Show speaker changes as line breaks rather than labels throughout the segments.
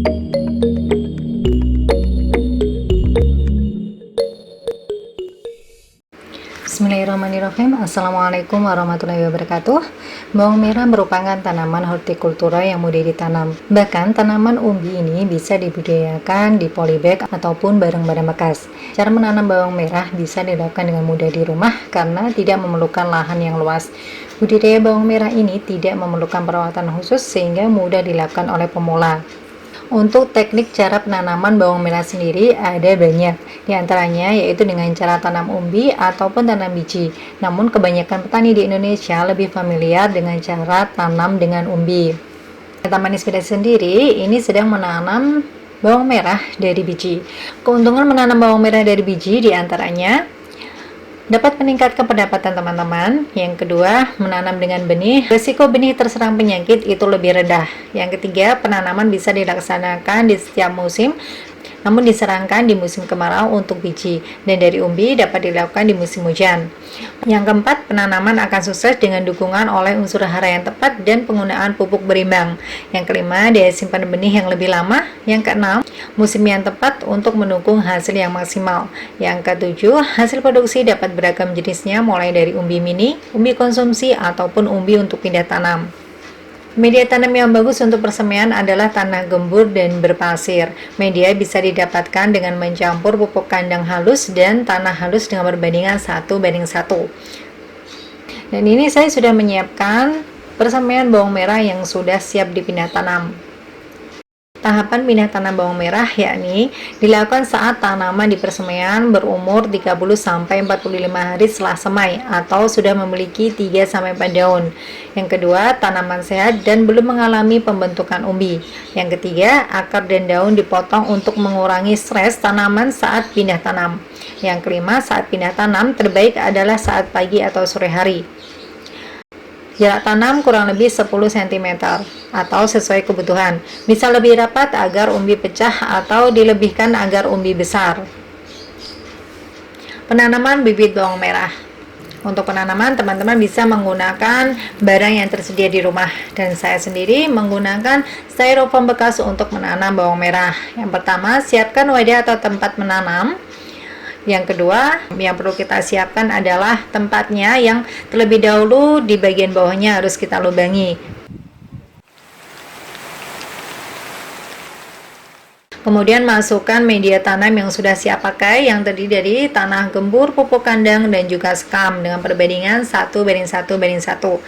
Bismillahirrahmanirrahim. Assalamualaikum warahmatullahi wabarakatuh. Bawang merah merupakan tanaman hortikultura yang mudah ditanam. Bahkan tanaman umbi ini bisa dibudidayakan di polybag ataupun barang-barang bekas. Cara menanam bawang merah bisa dilakukan dengan mudah di rumah karena tidak memerlukan lahan yang luas. Budidaya bawang merah ini tidak memerlukan perawatan khusus sehingga mudah dilakukan oleh pemula. Untuk teknik cara penanaman bawang merah sendiri ada banyak, di antaranya yaitu dengan cara tanam umbi ataupun tanam biji. Namun kebanyakan petani di Indonesia lebih familiar dengan cara tanam dengan umbi. Taman Inspirasi sendiri ini sedang menanam bawang merah dari biji. Keuntungan menanam bawang merah dari biji di antaranya dapat meningkatkan pendapatan teman-teman. Yang kedua, menanam dengan benih, risiko benih terserang penyakit itu lebih rendah. Yang ketiga, penanaman bisa dilaksanakan di setiap musim, namun disarankan di musim kemarau untuk biji, dan dari umbi dapat dilakukan di musim hujan. Yang keempat, penanaman akan sukses dengan dukungan oleh unsur hara yang tepat dan penggunaan pupuk berimbang. Yang kelima, daya simpan benih yang lebih lama. Yang keenam, musim yang tepat untuk mendukung hasil yang maksimal. Yang ketujuh, hasil produksi dapat beragam jenisnya mulai dari umbi mini, umbi konsumsi, ataupun umbi untuk pindah tanam. Media tanam yang bagus untuk persemaian adalah tanah gembur dan berpasir. Media bisa didapatkan dengan mencampur pupuk kandang halus dan tanah halus dengan perbandingan 1:1. Dan ini saya sudah menyiapkan persemaian bawang merah yang sudah siap dipindah tanam. Tahapan pindah tanam bawang merah yakni dilakukan saat tanaman di persemaian berumur 30-45 hari setelah semai atau sudah memiliki 3-4 daun. Yang kedua, tanaman sehat dan belum mengalami pembentukan umbi. Yang ketiga, akar dan daun dipotong untuk mengurangi stres tanaman saat pindah tanam. Yang kelima, saat pindah tanam terbaik adalah saat pagi atau sore hari. Jarak tanam kurang lebih 10 cm atau sesuai kebutuhan. Bisa lebih rapat agar umbi pecah atau dilebihkan agar umbi besar. Penanaman bibit bawang merah. Untuk penanaman, teman-teman bisa menggunakan barang yang tersedia di rumah, dan saya sendiri menggunakan styrofoam bekas untuk menanam bawang merah. Yang pertama, siapkan wadah atau tempat menanam. Yang kedua, yang perlu kita siapkan adalah tempatnya yang terlebih dahulu di bagian bawahnya harus kita lubangi. Kemudian masukkan media tanam yang sudah siap pakai yang terdiri dari tanah gembur, pupuk kandang, dan juga sekam dengan perbandingan 1:1:1.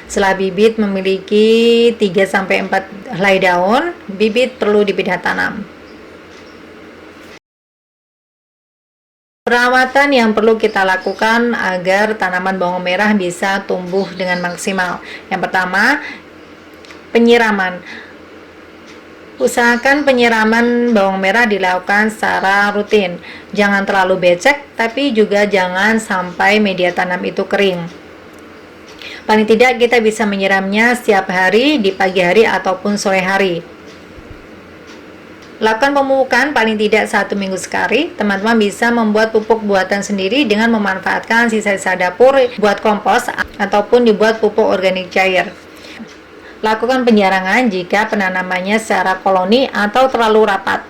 Setelah bibit memiliki 3-4 helai daun, bibit perlu dipindah tanam. Perawatan yang perlu kita lakukan agar tanaman bawang merah bisa tumbuh dengan maksimal. Yang pertama, penyiraman. Usahakan penyiraman bawang merah dilakukan secara rutin. Jangan terlalu becek, tapi juga jangan sampai media tanam itu kering. Paling tidak kita bisa menyiramnya setiap hari di pagi hari ataupun sore hari. Lakukan pemupukan paling tidak 1 minggu sekali. Teman-teman bisa membuat pupuk buatan sendiri dengan memanfaatkan sisa-sisa dapur buat kompos ataupun dibuat pupuk organik cair. Lakukan penjarangan jika penanamannya secara koloni atau terlalu rapat.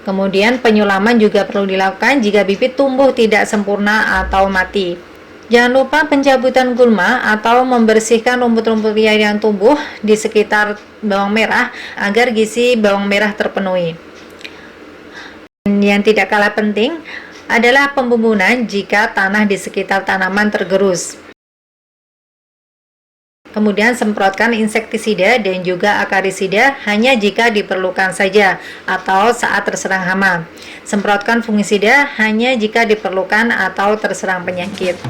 Kemudian penyulaman juga perlu dilakukan jika bibit tumbuh tidak sempurna atau mati. Jangan lupa pencabutan gulma atau membersihkan rumput-rumput liar yang tumbuh di sekitar bawang merah agar gizi bawang merah terpenuhi. Yang tidak kalah penting adalah pembumbunan jika tanah di sekitar tanaman tergerus. Kemudian semprotkan insektisida dan juga akarisida hanya jika diperlukan saja atau saat terserang hama. Semprotkan fungisida hanya jika diperlukan atau terserang penyakit.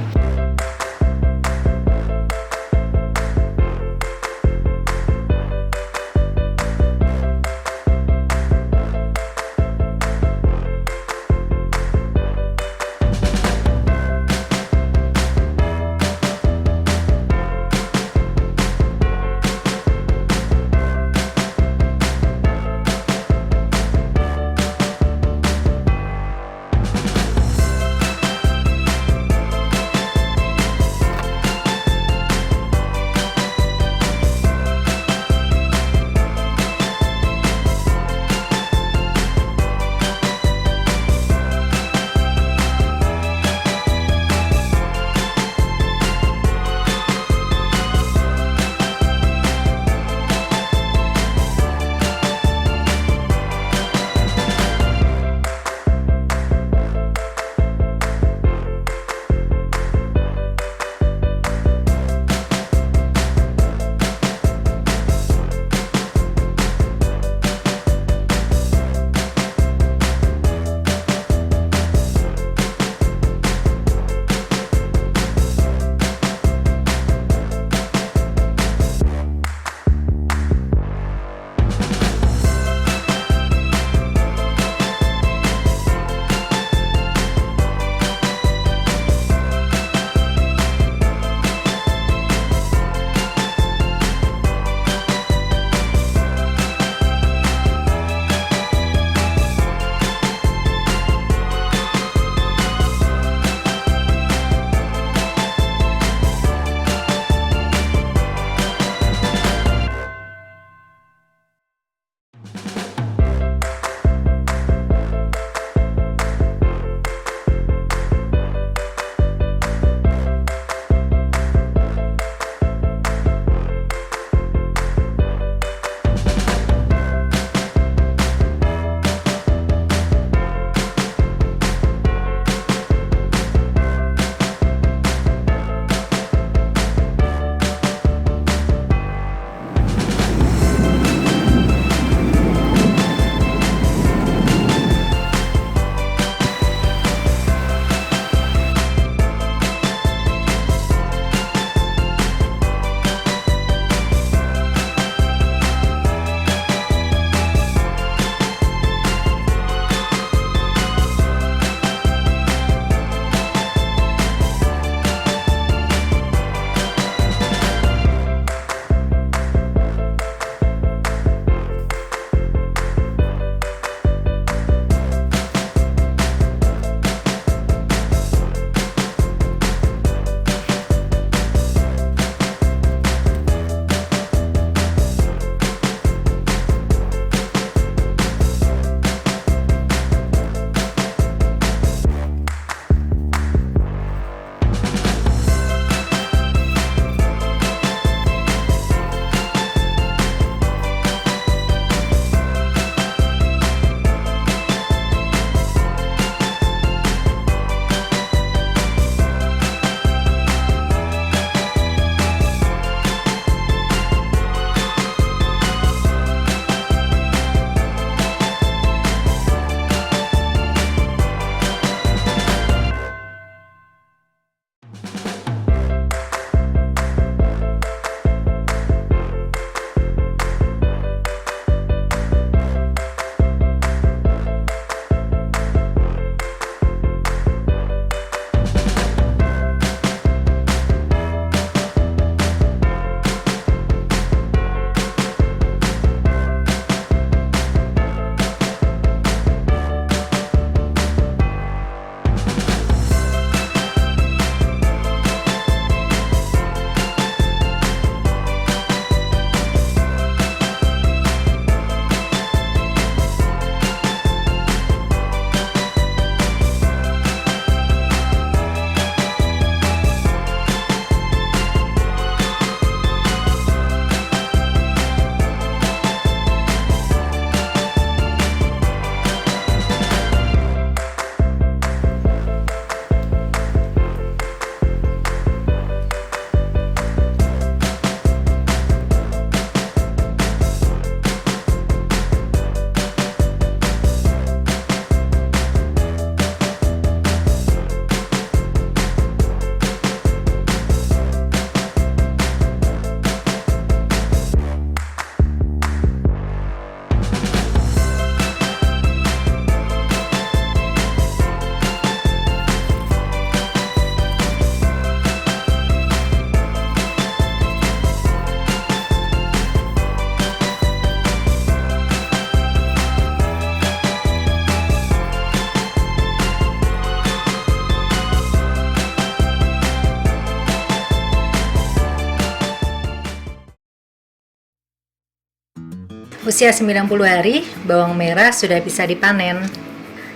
Usia 90 hari, bawang merah sudah bisa dipanen.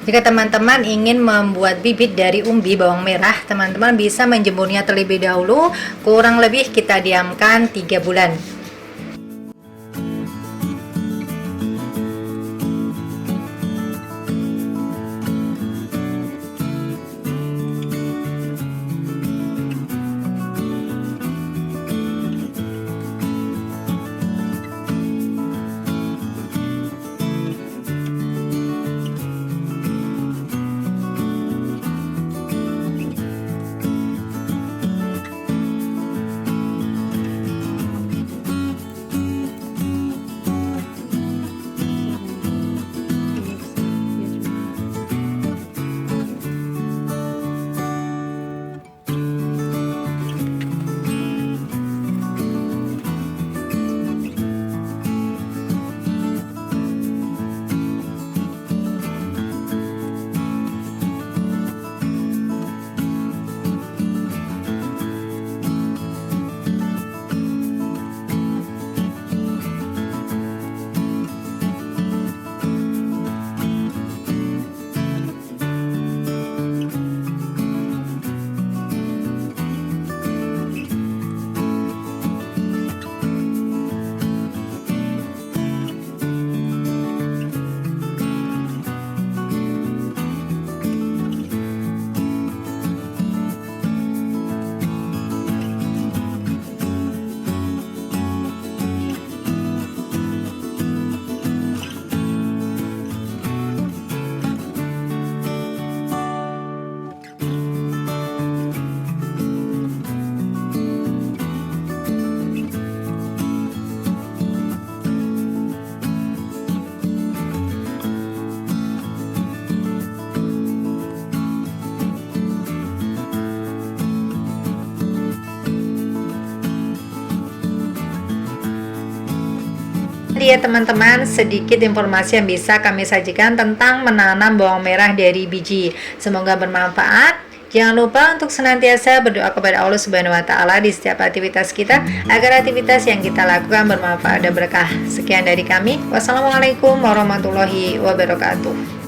Jika teman-teman ingin membuat bibit dari umbi bawang merah, teman-teman bisa menjemurnya terlebih dahulu, kurang lebih kita diamkan 3 bulan. Ya teman-teman, sedikit informasi yang bisa kami sajikan tentang menanam bawang merah dari biji. Semoga bermanfaat. Jangan lupa untuk senantiasa berdoa kepada Allah Subhanahu wa taala di setiap aktivitas kita agar aktivitas yang kita lakukan bermanfaat dan berkah. Sekian dari kami. Wassalamualaikum warahmatullahi wabarakatuh.